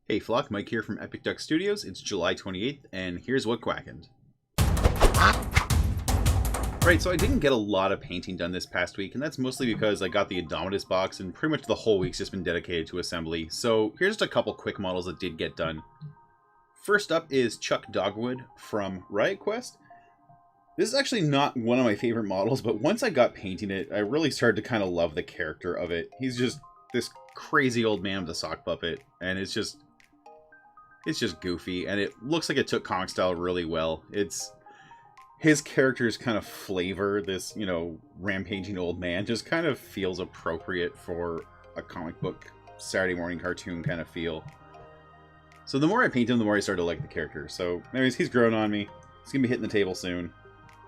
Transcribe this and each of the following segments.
Hey Flock, Mike here from Epic Duck Studios. It's July 28th, and here's what quackened. Right, so I didn't get a lot of painting done this past week, and that's mostly because I got the Indomitus box, and pretty much the whole week's just been dedicated to assembly. So here's just a couple quick models that did get done. First up is Chuck Dogwood from Riot Quest. This is actually not one of my favorite models, but once I got painting it, I really started to kind of love the character of it. He's just this crazy old man with a sock puppet, and it's just goofy, and it looks like it took comic style really well. His character's kind of flavor, this, you know, rampaging old man, just kind of feels appropriate for a comic book Saturday morning cartoon kind of feel. So the more I paint him, the more I start to like the character. So anyways, he's grown on me. He's gonna be hitting the table soon.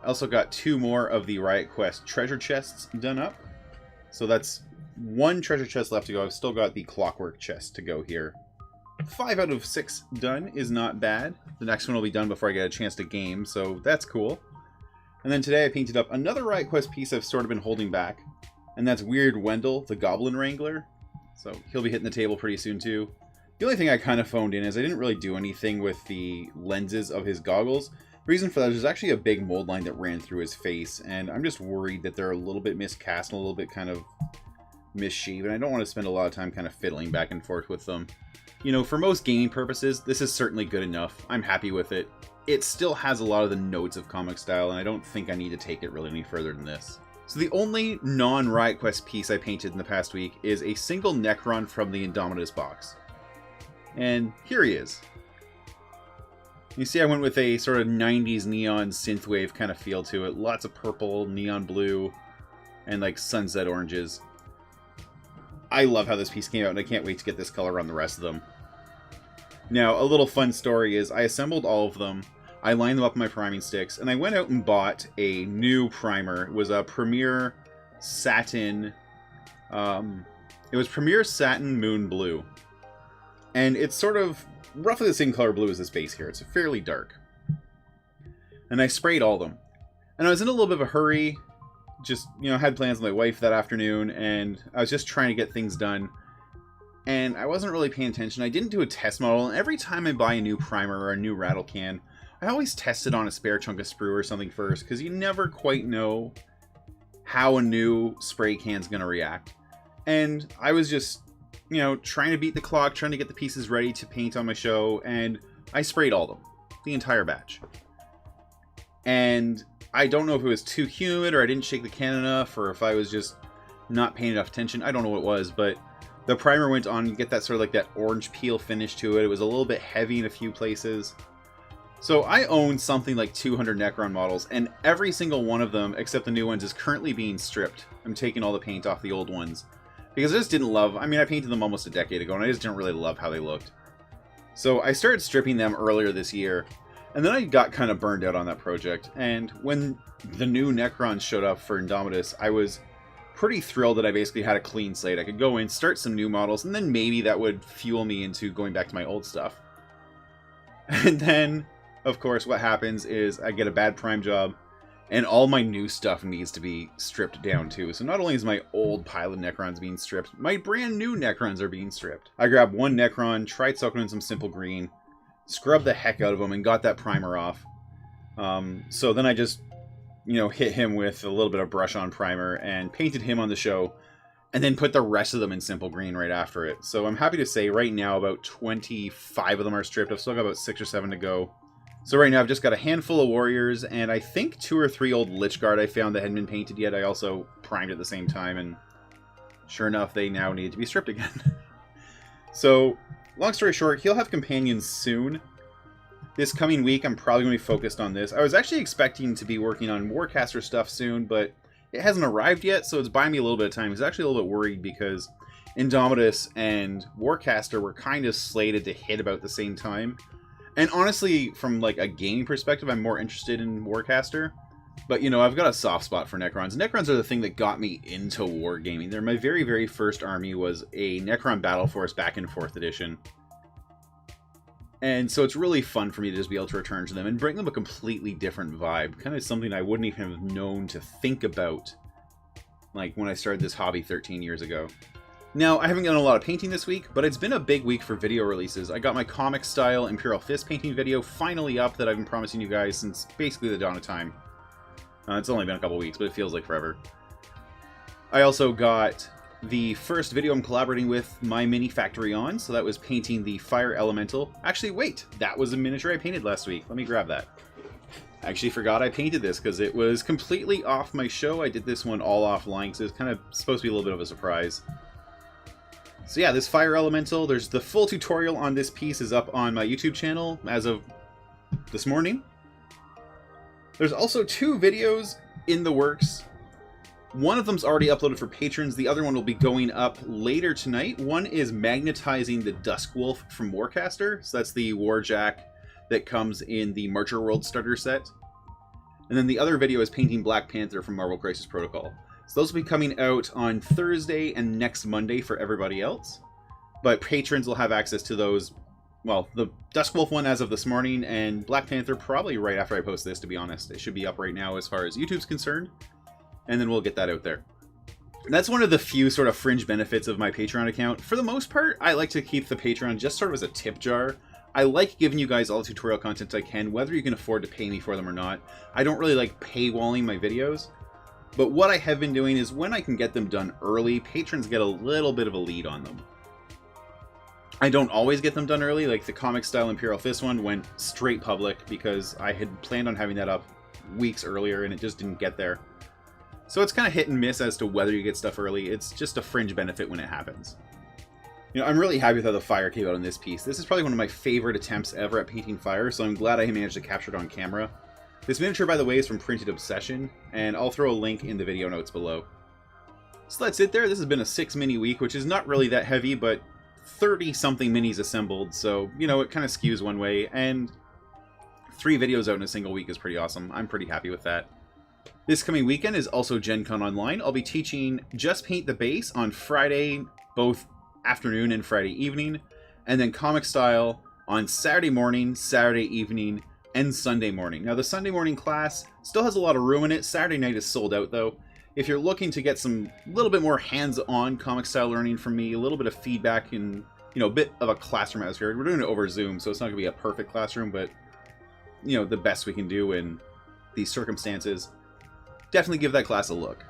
I also got 2 more of the Riot Quest treasure chests done up. So that's 1 treasure chest left to go. I've still got the clockwork chest to go here. 5 out of 6 done is not bad. The next one will be done before I get a chance to game, so that's cool. And then today I painted up another Riot Quest piece I've sort of been holding back, and that's Weird Wendell, the Goblin Wrangler. So he'll be hitting the table pretty soon too. The only thing I kind of phoned in is I didn't really do anything with the lenses of his goggles. The reason for that is there's actually a big mold line that ran through his face, and I'm just worried that they're a little bit miscast and a little bit kind of misshaven, and I don't want to spend a lot of time kind of fiddling back and forth with them. You know, for most gaming purposes, this is certainly good enough. I'm happy with it. It still has a lot of the notes of comic style, and I don't think I need to take it really any further than this. So the only non-Riot Quest piece I painted in the past week is a single Necron from the Indomitus box. And here he is. You see I went with a sort of 90s neon synthwave kind of feel to it. Lots of purple, neon blue, and like sunset oranges. I love how this piece came out, and I can't wait to get this color on the rest of them. Now, a little fun story is I assembled all of them, I lined them up on my priming sticks, and I went out and bought a new primer. It was a Premier Satin, Premier Satin Moon Blue. And it's sort of roughly the same color blue as this base here. It's fairly dark. And I sprayed all of them. And I was in a little bit of a hurry. Just, you know, had plans with my wife that afternoon, and I was just trying to get things done. And I wasn't really paying attention. I didn't do a test model, and every time I buy a new primer or a new rattle can, I always test it on a spare chunk of sprue or something first, because you never quite know how a new spray can's going to react. And I was just, you know, trying to beat the clock, trying to get the pieces ready to paint on my show, and I sprayed all of them, the entire batch. And I don't know if it was too humid, or I didn't shake the can enough, or if I was just not paying enough attention. I don't know what it was, but the primer went on. You get that sort of like that orange peel finish to it. It was a little bit heavy in a few places. So I own something like 200 Necron models, and every single one of them, except the new ones, is currently being stripped. I'm taking all the paint off the old ones, because I just didn't love... I mean, I painted them almost a decade ago, and I just didn't really love how they looked. So I started stripping them earlier this year. And then I got kind of burned out on that project, and when the new Necrons showed up for Indomitus, I was pretty thrilled that I basically had a clean slate. I could go in, start some new models, and then maybe that would fuel me into going back to my old stuff. And then, of course, what happens is I get a bad prime job, and all my new stuff needs to be stripped down too. So not only is my old pile of Necrons being stripped, my brand new Necrons are being stripped. I grabbed 1 Necron, tried soaking in some Simple Green, scrubbed the heck out of him, and got that primer off. So then I just, you know, hit him with a little bit of brush on primer and painted him on the show, and then put the rest of them in Simple Green right after it. So I'm happy to say right now about 25 of them are stripped. I've still got about 6 or 7 to go. So right now I've just got a handful of Warriors, and I think 2 or 3 old Lich Guard I found that hadn't been painted yet. I also primed at the same time, and sure enough, they now need to be stripped again. So long story short, he'll have companions soon. This coming week, I'm probably going to be focused on this. I was actually expecting to be working on Warcaster stuff soon, but it hasn't arrived yet, so it's buying me a little bit of time. I was actually a little bit worried because Indomitus and Warcaster were kind of slated to hit about the same time. And honestly, from like a gaming perspective, I'm more interested in Warcaster. But, you know, I've got a soft spot for Necrons. Necrons are the thing that got me into wargaming. They're my very, very first army was a Necron Battle Force back in 4th edition. And so it's really fun for me to just be able to return to them and bring them a completely different vibe. Kind of something I wouldn't even have known to think about, like, when I started this hobby 13 years ago. Now, I haven't done a lot of painting this week, but it's been a big week for video releases. I got my comic-style Imperial Fist painting video finally up that I've been promising you guys since basically the dawn of time. It's only been a couple weeks, but it feels like forever. I also got the first video I'm collaborating with my mini factory on, so that was painting the Fire Elemental. Actually, wait, that was a miniature I painted last week. Let me grab that. I actually forgot I painted this because it was completely off my show. I did this one all offline because it was kind of supposed to be a little bit of a surprise. So yeah, this Fire Elemental, there's the full tutorial on this piece is up on my YouTube channel as of this morning. There's also 2 videos in the works. One of them's already uploaded for patrons, the other one will be going up later tonight. One is magnetizing the Duskwolf from Warcaster, so that's the Warjack that comes in the Marcher World starter set. And then the other video is painting Black Panther from Marvel Crisis Protocol. So those will be coming out on Thursday and next Monday for everybody else. But patrons will have access to those, well, the Duskwolf one as of this morning, and Black Panther probably right after I post this, to be honest. It should be up right now as far as YouTube's concerned. And then we'll get that out there. And that's one of the few sort of fringe benefits of my Patreon account. For the most part, I like to keep the Patreon just sort of as a tip jar. I like giving you guys all the tutorial content I can, whether you can afford to pay me for them or not. I don't really like paywalling my videos. But what I have been doing is when I can get them done early, patrons get a little bit of a lead on them. I don't always get them done early, like the comic-style Imperial Fist one went straight public because I had planned on having that up weeks earlier and it just didn't get there. So it's kind of hit and miss as to whether you get stuff early. It's just a fringe benefit when it happens. You know, I'm really happy with how the fire came out on this piece. This is probably one of my favorite attempts ever at painting fire, so I'm glad I managed to capture it on camera. This miniature, by the way, is from Printed Obsession, and I'll throw a link in the video notes below. So that's it there. This has been a 6-mini week, which is not really that heavy, but 30-something minis assembled, so, you know, it kind of skews one way, and 3 videos out in a single week is pretty awesome. I'm pretty happy with that. This coming weekend is also Gen Con Online. I'll be teaching Just Paint the Base on Friday, both afternoon and Friday evening, and then Comic Style on Saturday morning, Saturday evening, and Sunday morning. Now, the Sunday morning class still has a lot of room in it. Saturday night is sold out, though. If you're looking to get some little bit more hands-on comic style learning from me, a little bit of feedback and, you know, a bit of a classroom atmosphere. We're doing it over Zoom, so it's not going to be a perfect classroom, but, you know, the best we can do in these circumstances. Definitely give that class a look.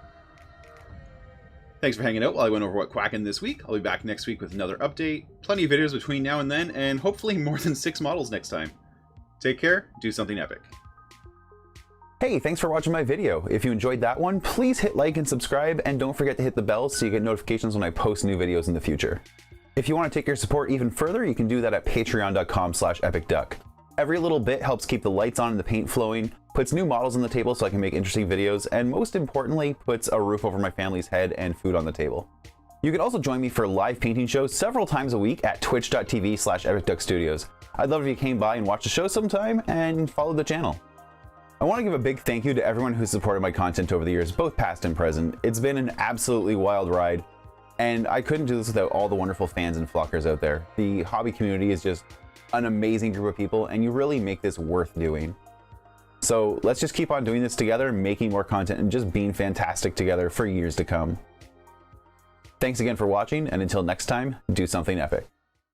Thanks for hanging out while I went over what Quackened this week. I'll be back next week with another update. Plenty of videos between now and then, and hopefully more than 6 models next time. Take care, do something epic. Hey, thanks for watching my video. If you enjoyed that one, please hit like and subscribe, and don't forget to hit the bell so you get notifications when I post new videos in the future. If you want to take your support even further, you can do that at patreon.com/epicduck. Every little bit helps keep the lights on and the paint flowing, puts new models on the table so I can make interesting videos, and most importantly, puts a roof over my family's head and food on the table. You can also join me for live painting shows several times a week at twitch.tv/epicduckstudios. I'd love if you came by and watched the show sometime and followed the channel. I want to give a big thank you to everyone who's supported my content over the years, both past and present. It's been an absolutely wild ride, and I couldn't do this without all the wonderful fans and flockers out there. The hobby community is just an amazing group of people, and you really make this worth doing. So let's just keep on doing this together, making more content, and just being fantastic together for years to come. Thanks again for watching, and until next time, do something epic.